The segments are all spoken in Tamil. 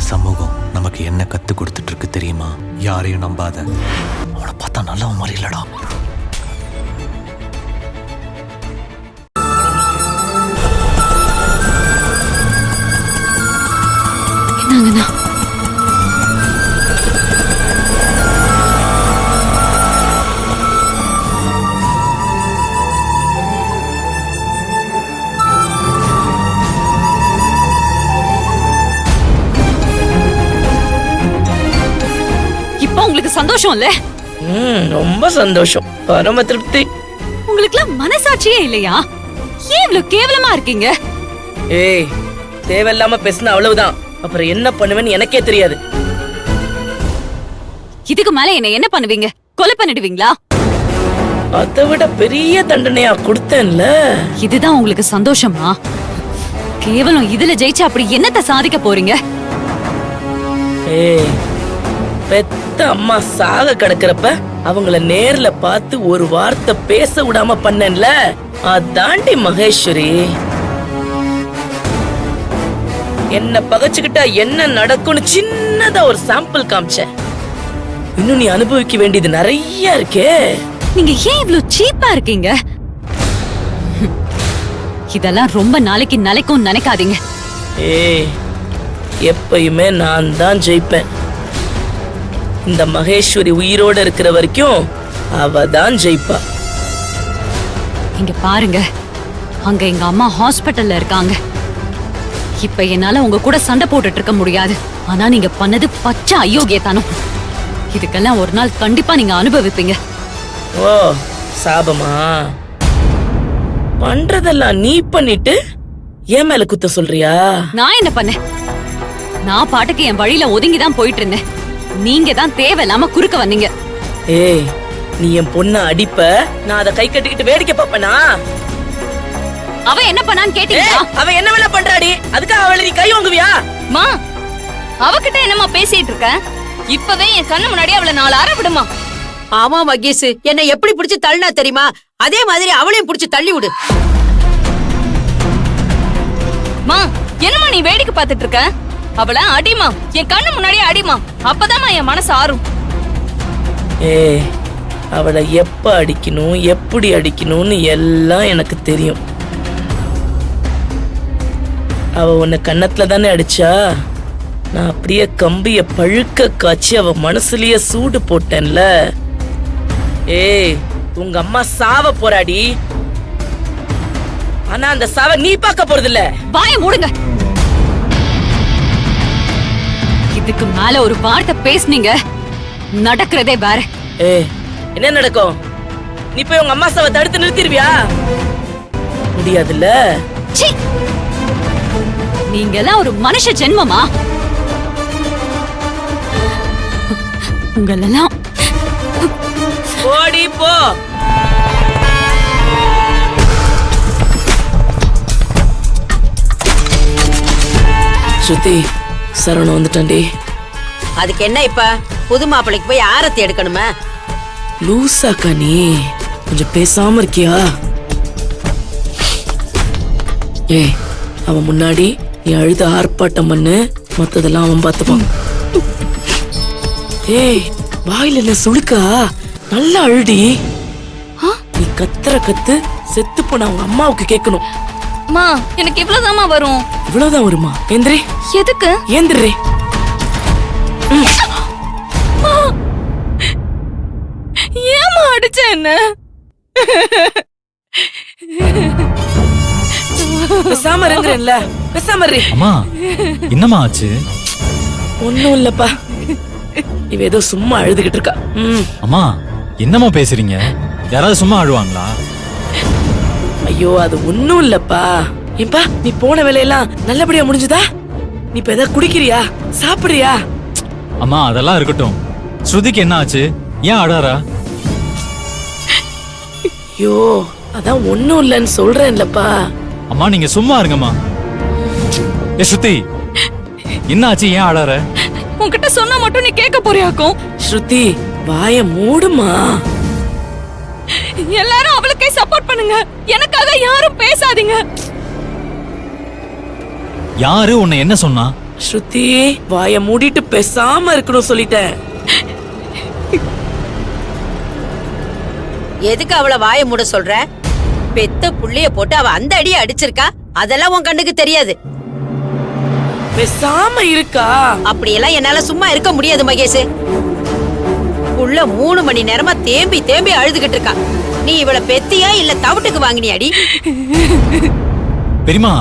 சமூகம் நமக்கு என்ன கத்து கொடுத்துட்டு இருக்கு தெரியுமா? யாரையும் நம்பாத. அவனை பார்த்தா நல்லவன் மாதிரி இல்லடா. என்னங்கண்ணா? உங்களுக்கு சந்தோஷம் இல்ல? ரொம்ப சந்தோஷம், பரம திருப்தி. உங்களுக்குலாம் மனசாட்சியே இல்லையா? ஏன் இவ்வளவு கேவலமா இருக்கீங்க? ஏய், தேவையில்லாம பேசினா அவ்வளவுதான். அப்புறம் என்ன பண்ணுவேன்னு எனக்கே தெரியாது. இதுக்கு மேல என்ன பண்ணுவீங்க? கொலை பண்ணிடுவீங்களா? அதை விட பெரிய தண்டனையா கொடுத்தேன்ல. இதுதான் உங்களுக்கு சந்தோஷமா? கேவலம் இதுல ஜெயிச்சு அப்படி என்னத்த சாதிக்க போறீங்க? ஏய், பெத்த அம்மா சாக கிடக்கிறப்ப அவங்கள நேர்ல பார்த்து ஒரு வார்த்தை பேச விடாம பண்ணேன்ல, அதாண்டி மகேஸ்வரி. என்ன பகச்சுக்கிட்டா என்ன நடக்கும்னு சின்னதா ஒரு சாம்பிள் காமிச்ச. இன்னும் நீ அனுபவிக்க வேண்டியது நிறைய இருக்கே. நீங்க ஏன் இவ்வளவு சீப்பா இருக்கீங்க? இதெல்லாம் ரொம்ப நாளைக்கு நிலைக்கும் நினைக்காதீங்க. ஏய், எப்பயுமே நான் தான் ஜெயிப்பேன். இந்த மகேஸ்வரி உயிரோட இருக்கிற வரைக்கும் அவ தான் ஜெயிப்பா. இங்க பாருங்க, அங்க எங்க அம்மா ஹாஸ்பிட்டல்ல இருக்காங்க. இப்ப என்னால உங்க கூட சண்டை போட்டுட்டு இருக்க முடியாது. ஆனா நீங்க பண்ணது பச்சை அயோக்கியத்தனம். இதுக்கெல்லாம் ஒரு நாள் கண்டிப்பா நீங்க அனுபவிப்பீங்க. ஓ, சாபமா? பண்றதெல்லாம் நீ பண்ணிட்டு ஏன் மேல குத்த சொல்றியா? நான் என்ன பண்ணேன்? நான் பாட்டுக்கு என் வழியில ஒதுங்கிதான் போயிட்டு இருந்தேன். நீங்க தான் தேவையில்லாம குறுக்க வந்தீங்க. ஏய், நீ என் பொண்ண அடிப்ப, நான் அதை கை கட்டிக்கிட்டு வேடிக்கை பாப்பனா? அவ என்ன பண்ணான்னு கேட்டீங்களா? அவ என்ன வேலை பண்றாடி? அதுக்காக அவளை நீ கை வாங்குவியா? மா, அவகிட்ட என்னமா பேசிட்டு இருக்க? இப்பவே என் கண்ணு முன்னாடி அவளை 4 அரை விடுமா. ஆமா மகேஷ், என்னை எப்படி பிடிச்சு தள்ளினா தெரியுமா? அதே மாதிரி அவளையும் பிடிச்சு தள்ளி விடு. மா, என்னமா நீ வேடிக்கை பார்த்துட்டு இருக்க? அவள அடிமா, என் கண்ணு முன்னாடியே அடிமா. அப்பதான் என் மனசு ஆறும். ஏய், அவளை எப்ப அடிக்கணும், எப்படி அடிக்கணும்னு எல்லாம் எனக்கு தெரியும். அவ உன்னை கன்னத்துல தானே அடிச்சா? நான் அப்படியே கம்பிய பழுக்க காய்ச்சி அவ மனசுலயே சூடு போட்டேன்ல. ஏய், உங்க அம்மா சாவ போராடி. ஆனா அந்த சாவ நீ பார்க்க போறது இல்ல. வாய மூடுங்க. இதுக்கு மேல ஒரு வார்த்தை பேசுனீங்க, நடக்கிறதே வேற. ஏய், என்ன நடக்கும்? நீ போய் உங்க அம்மா சாவ தடுத்து நிறுத்திடுவியா? முடியாதுல்ல. நீங்க எல்லாம் ஒரு மனுஷ ஜென்மமா? உங்களெல்லாம் ஓடி போ. ஸ்ருதி, சரவணன் வந்துட்டான்டி. அதுக்கு என்ன இப்ப? புது மாப்பிளைக்கு போய் ஆரத்தி எடுக்கணுமா? லூசாக்கா நீ? கொஞ்சம் பேசாம இருக்கியா? ஏய், அவன் முன்னாடி நீ அழுத ஆர்ப்பாட்டம் பண்ணு, மத்ததெல்லாம் அவன் பார்த்துப்பான். ஏய், வாயில என்ன சுளுக்கா? நல்லா அழுடி. நீ கத்துற கத்து செத்து போன அவங்க அம்மாவுக்கு கேட்கணும். மா, எனக்கு இவ்வளவுதாமா வரும். இவ்வளவுதான் வருமா? ஏந்திரே. எதுக்கு? ஏந்திரே. ஏமா அடிச்ச என்ன? பேசாம இருங்கறேன்ல, பேசாம இரு. அம்மா, என்னம்மா ஆச்சு? ஒண்ணும் இல்லப்பா, இவ ஏதோ சும்மா அழுதுகிட்டு இருக்கா. அம்மா, என்னம்மா பேசுறீங்க? யாராவது சும்மா அழுவாங்களா? ஐயோ, அது ஒண்ணும் இல்லப்பா. ஏன்பா, நீ போன வேலையெல்லாம் நல்லபடியா முடிஞ்சுதா? நீ இப்ப ஏதாவது குடிக்கிறியா, சாப்பிடுறியா? அம்மா, அதெல்லாம் இருக்கட்டும். ஸ்ருதிக்கு என்ன ஆச்சு? ஏன் அழறா? ஐயோ, அதான் ஒண்ணும் இல்லன்னு சொல்றேன்லப்பா. அம்மா, நீங்க சும்மா இருங்கம்மா. ஏ ஸ்ருதி, என்ன ஆச்சு? ஏன் அழற? உன்கிட்ட சொன்னா மட்டும் நீ கேட்க போறியாக்கும்? ஸ்ருதி, வாய மூடுமா. எல்லாரும் அவளுக்கே சப்போர்ட் பண்ணுங்க, எனக்காக யாரும் பேசாதீங்க. யாரு உன்னை என்ன சொன்னா? ஸ்ருதி வாய மூடிட்டு பேசாம இருக்கணும் சொல்லிட்டேன். எதுக்கு அவளை வாய மூட சொல்ற? பெத்த புள்ளைய போட்டு அவ அந்த அடியை அடிச்சிருக்கா, அதெல்லாம் உன் கண்ணுக்கு தெரியாது. பேசாம இருக்கா? அப்படியெல்லாம் என்னால சும்மா இருக்க முடியாது மகேஷ். புள்ள 3 மணி நேரமா தேம்பி தேம்பி அழுதுகிட்டு இருக்கா. நீ இவளை பெத்தியா இல்ல தவிட்டுக்கு வாங்கினியாடி? பெரியமா,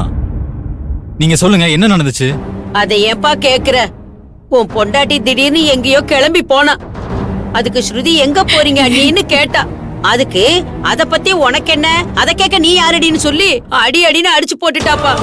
நீங்க சொல்லுங்க, என்ன நடந்துச்சு? அதை ஏன்பா கேக்குற? உன் பொண்டாட்டி திடீர்னு எங்கேயோ கிளம்பி போனா. அதுக்கு ஸ்ருதி எங்க போறீங்க அண்ணின்னு கேட்டா. அதுக்கு அத பத்தி உனக்கு என்ன, அத கேட்க நீ யாரடின்னு சொல்லி அடி அடின்னு அடிச்சு போட்டுட்டாப்பா.